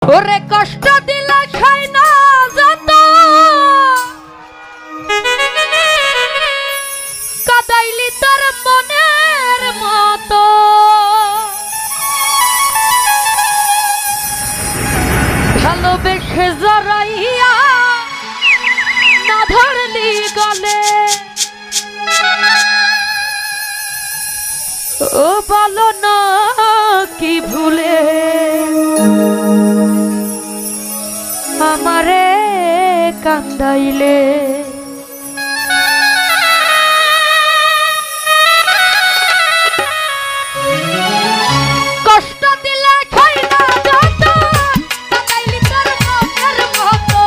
ওরে কষ্ট দিলা খাই না যত কাদাইলি তোর মনের মতো ভালোবেসে জড়াইয়া না ধরলি গলে ও বলো না কি ভুলে আমারে কান্দাইলে কষ্ট দিলে খাই না যত কাদাইলি তোর মনের মতো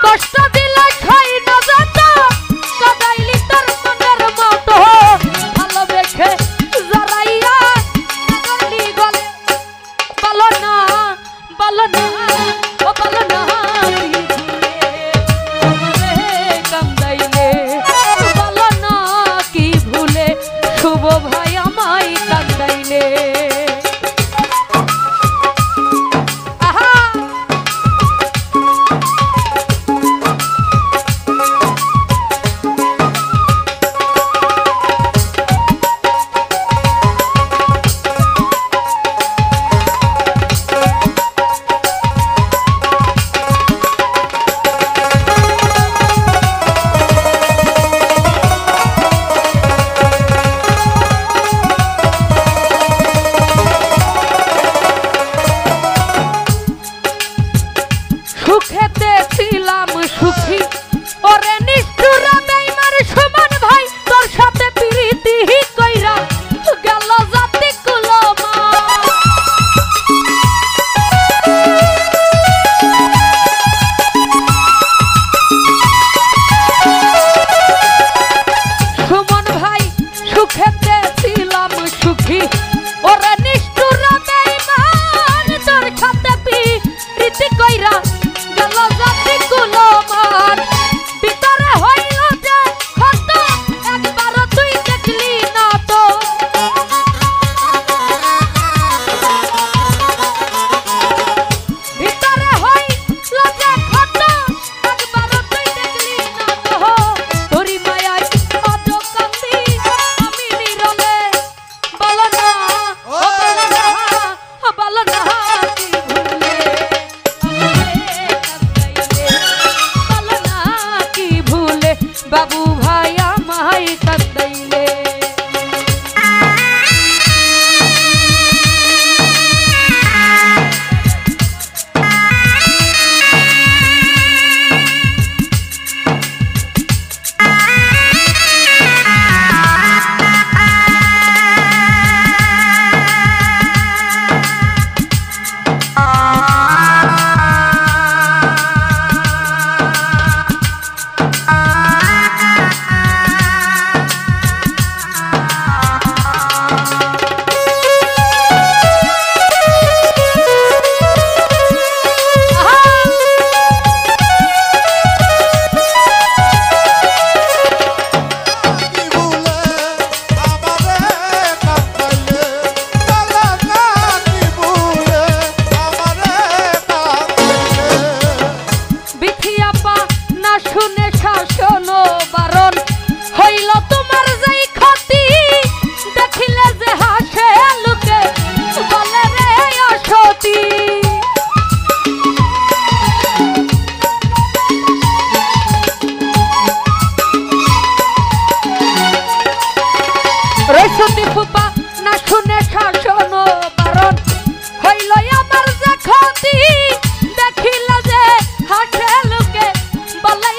কষ্ট দিলে খাই না যত কাদাইলি তোর মনের মতো ভালোবেসে জড়াইয়া বলো না ও বলো না কান্দাইলে বলো না কি ভুলে শুভ ভাই আমায় কান্দাইলে সুখেতে ছিলাম সুখী ওরে নিষ্ঠুরা বেঈমান সুমন ভাই তোর সাথে প্রীতি কইরা গেল জাতি কুলমা সুমন ভাই সুখেতে ছিলাম সুখী ওরে নিষ্ঠুরা বেঈমান তোর সাথে প্রীতি কইরা জাতি কুলমান ভিতরে হইল যে ক্ষত একবার তুই দেখলি না তো ভিতরে হইল যে ক্ষত একবার তুই দেখলি না তো তোরি মায়ায় আজ কান্দি আমি নীরবে বলো না ও বলো না কি ভুলে বাবু ভাই আমায় কান্দাইলে শুনে শাসন বারণ হইল তোমার যেই ক্ষতি দেখিলে যে হাসে লোকে বলে রে অসতী রসতী ফুপা না শুনে শাসন বারণ হইল আমার যে ক্ষতি দেখিলে যে হাসে লোকে বলে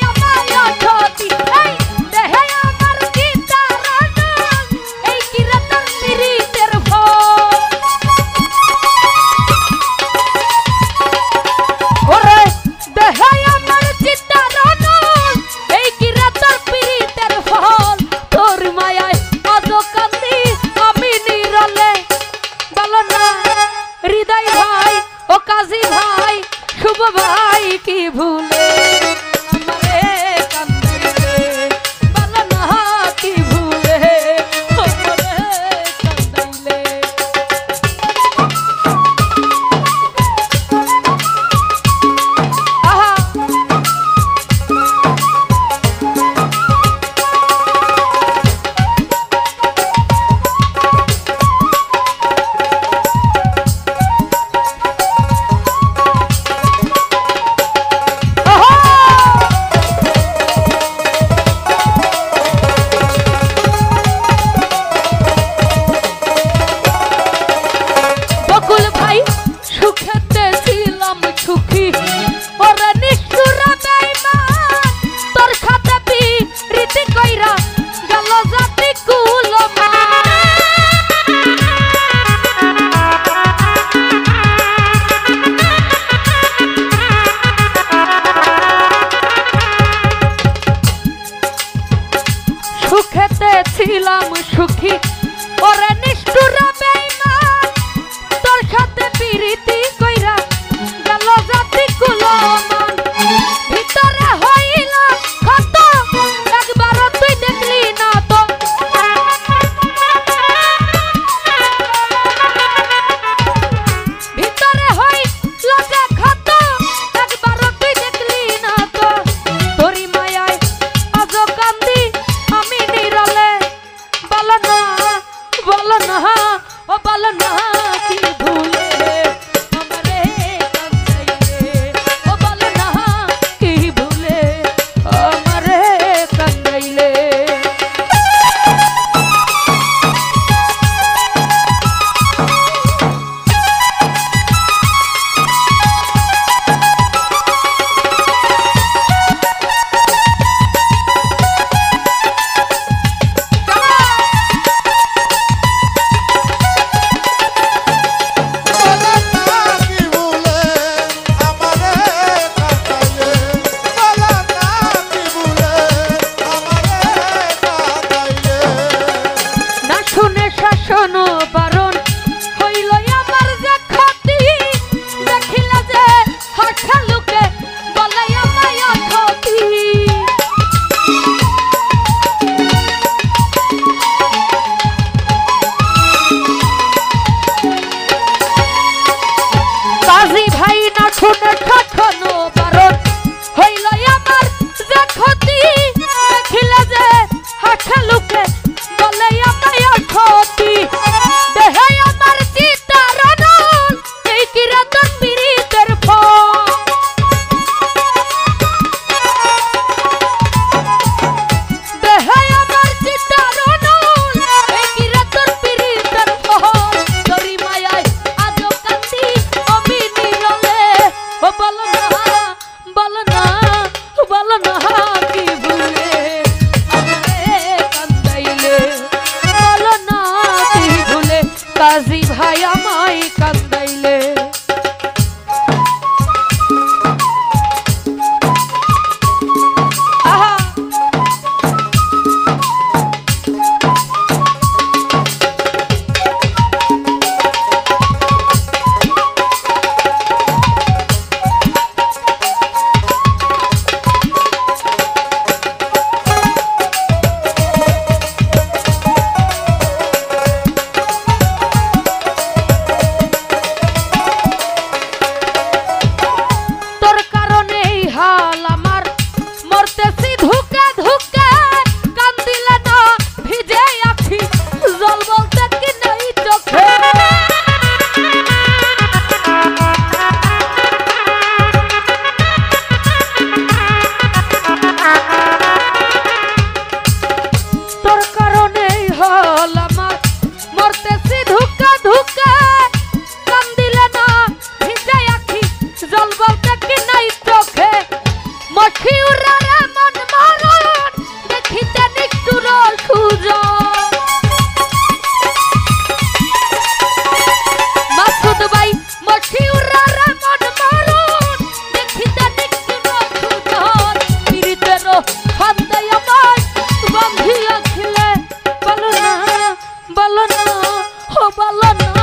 ও বলো না